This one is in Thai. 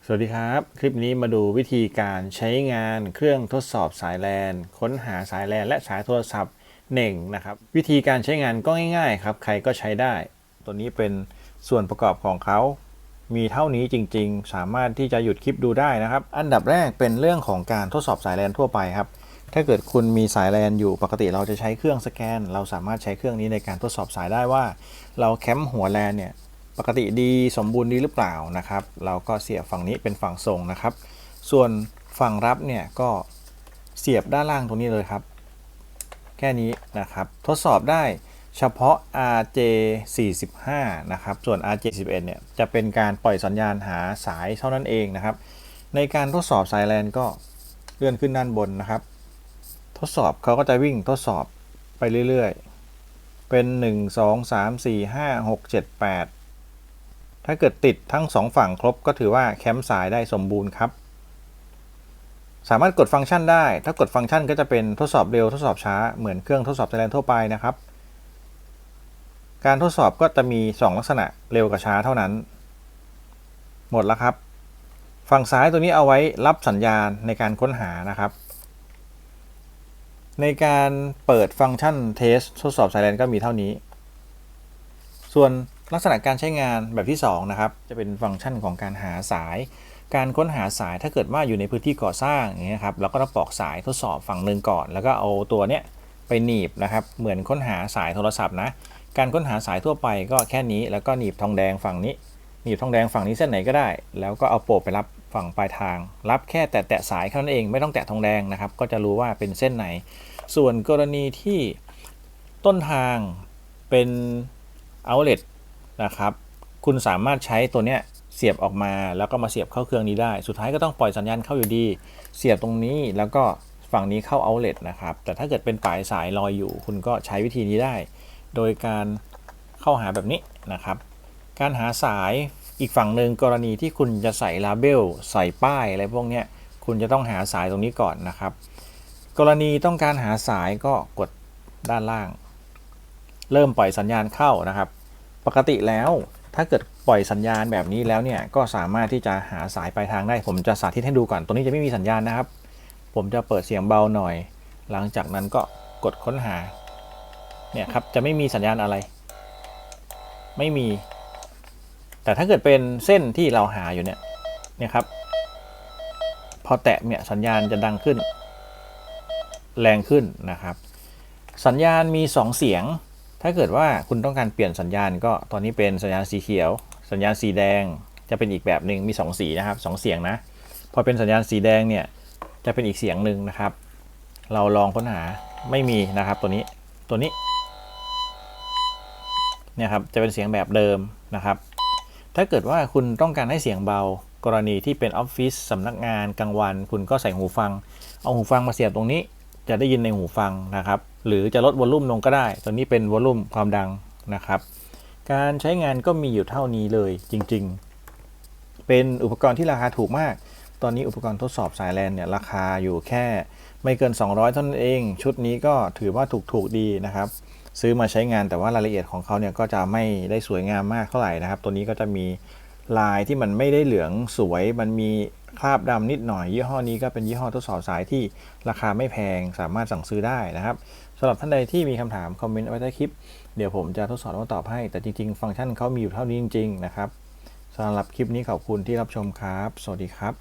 สวัสดีครับคลิปนี้มาดูวิธีการใช้งานเครื่องทดสอบสายแลนค้นหาสายแลนและสายโทรศัพท์เน่งนะครับวิธีการใช้งานก็ง่ายๆครับใครก็ใช้ได้ตัวนี้เป็นส่วนประกอบของเขามีเท่านี้จริงๆสามารถที่จะหยุดคลิปดูได้นะครับอันดับแรกเป็นเรื่องของการทดสอบสายแลนทั่วไปครับถ้าเกิดคุณมีสายแลนอยู่ปกติเราจะใช้เครื่องสแกนเราสามารถใช้เครื่องนี้ในการทดสอบสายได้ว่าเราแคมป์หัวแลนเนี่ยปกติดีสมบูรณ์ดีหรือเปล่านะครับเราก็เสียบฝั่งนี้เป็นฝั่งส่งนะครับส่วนฝั่งรับเนี่ยก็เสียบด้านล่างตรงนี้เลยครับแค่นี้นะครับทดสอบได้เฉพาะ RJ45 นะครับส่วน RJ11 เนี่ยจะเป็นการปล่อยสัญญาณหาสายเท่านั้นเองนะครับในการทดสอบสายแลนก็เลื่อนขึ้นด้านบนนะครับทดสอบเขาก็จะวิ่งทดสอบไปเรื่อยๆเป็น1 2 3 4 5 6 7 8ถ้าเกิดติดทั้ง2ฝั่งครบก็ถือว่าแคมป์สายได้สมบูรณ์ครับสามารถกดฟังก์ชันได้ถ้ากดฟังก์ชันก็จะเป็นทดสอบเร็วทดสอบช้าเหมือนเครื่องทดสอบสายแลนทั่วไปนะครับการทดสอบก็จะมี2ลักษณะเร็วกับช้าเท่านั้นหมดแล้วครับฝั่งซ้ายตัวนี้เอาไว้รับสัญญาณในการค้นหานะครับในการเปิดฟังก์ชันเทสทดสอบสายแลนก็มีเท่านี้ส่วนลักษณะการใช้งานแบบที่2นะครับจะเป็นฟังก์ชันของการหาสายการค้นหาสายถ้าเกิดว่าอยู่ในพื้นที่ก่อสร้างอย่างเงี้ยครับเราก็ต้องปอกสายทดสอบฝั่งหนึ่งก่อนแล้วก็เอาตัวเนี้ยไปหนีบนะครับเหมือนค้นหาสายโทรศัพท์นะการค้นหาสายทั่วไปก็แค่นี้แล้วก็หนีบทองแดงฝั่งนี้หนีบทองแดงฝั่งนี้เส้นไหนก็ได้แล้วก็เอาโปะไปรับฝั่งปลายทางรับแค่แตะสายแค่นั้นเองไม่ต้องแตะทองแดงนะครับก็จะรู้ว่าเป็นเส้นไหนส่วนกรณีที่ต้นทางเป็น outlet นะครับคุณสามารถใช้ตัวเนี้ยเสียบออกมาแล้วก็มาเสียบเข้าเครื่องนี้ได้สุดท้ายก็ต้องปล่อยสัญญาณเข้าอยู่ดีเสียบตรงนี้แล้วก็ฝั่งนี้เข้า outlet นะครับแต่ถ้าเกิดเป็นปลายสายลอยอยู่คุณก็ใช้วิธีนี้ได้โดยการเข้าหาแบบนี้นะครับการหาสายอีกฝั่งหนึ่งกรณีที่คุณจะใส่ลาเบลใส่ป้ายอะไรพวกนี้คุณจะต้องหาสายตรงนี้ก่อนนะครับกรณีต้องการหาสายก็กดด้านล่างเริ่มปล่อยสัญญาณเข้านะครับปกติแล้วถ้าเกิดปล่อยสัญญาณแบบนี้แล้วเนี่ยก็สามารถที่จะหาสายปลายทางได้ผมจะสาธิตให้ดูก่อนตัวนี้จะไม่มีสัญญาณนะครับผมจะเปิดเสียงเบาหน่อยหลังจากนั้นก็กดค้นหาเนี่ยครับจะไม่มีสัญญาณอะไรไม่มีแต่ถ้าเกิดเป็นเส้นที่เราหาอยู่เนี่ยครับพอแตะเนี่ยสัญญาณจะดังขึ้นแรงขึ้นนะครับสัญญาณมี2เสียงถ้าเกิดว่าคุณต้องการเปลี่ยนสัญญาณก็ตอนนี้เป็นสัญญาณสีเขียวสัญญาณสีแดงจะเป็นอีกแบบหนึ่งมี2สีนะครับ2เสียงนะพอเป็นสัญญาณสีแดงเนี่ยจะเป็นอีกเสียงหนึ่งนะครับเราลองค้นหาไม่มีนะครับตัวนี้เนี่ยครับจะเป็นเสียงแบบเดิมนะครับถ้าเกิดว่าคุณต้องการให้เสียงเบากรณีที่เป็นออฟฟิศสำนักงานกลางวันคุณก็ใส่หูฟังเอาหูฟังมาเสียบตรงนี้จะได้ยินในหูฟังนะครับหรือจะลดวอลลุ่มลงก็ได้ตัวนี้เป็นวอลลุ่มความดังนะครับการใช้งานก็มีอยู่เท่านี้เลยจริงๆเป็นอุปกรณ์ที่ราคาถูกมากตอนนี้อุปกรณ์ทดสอบสายแลนเนี่ยราคาอยู่แค่ไม่เกิน200เท่านั้นเองชุดนี้ก็ถือว่าถูกดีนะครับซื้อมาใช้งานแต่ว่ารายละเอียดของเขาเนี่ยก็จะไม่ได้สวยงามมากเท่าไหร่นะครับตัวนี้ก็จะมีลายที่มันไม่ได้เหลืองสวยมันมีคราบดำนิดหน่อยยี่ห้อนี้ก็เป็นยี่ห้อทดสอบสายที่ราคาไม่แพงสามารถสั่งซื้อได้นะครับสำหรับท่านใดที่มีคำถามคอมเมนต์ไว้ใต้คลิปเดี๋ยวผมจะทดสอบแล้วตอบให้แต่จริงๆฟังก์ชันเขามีอยู่เท่านี้จริงๆนะครับสำหรับคลิปนี้ขอบคุณที่รับชมครับสวัสดีครับ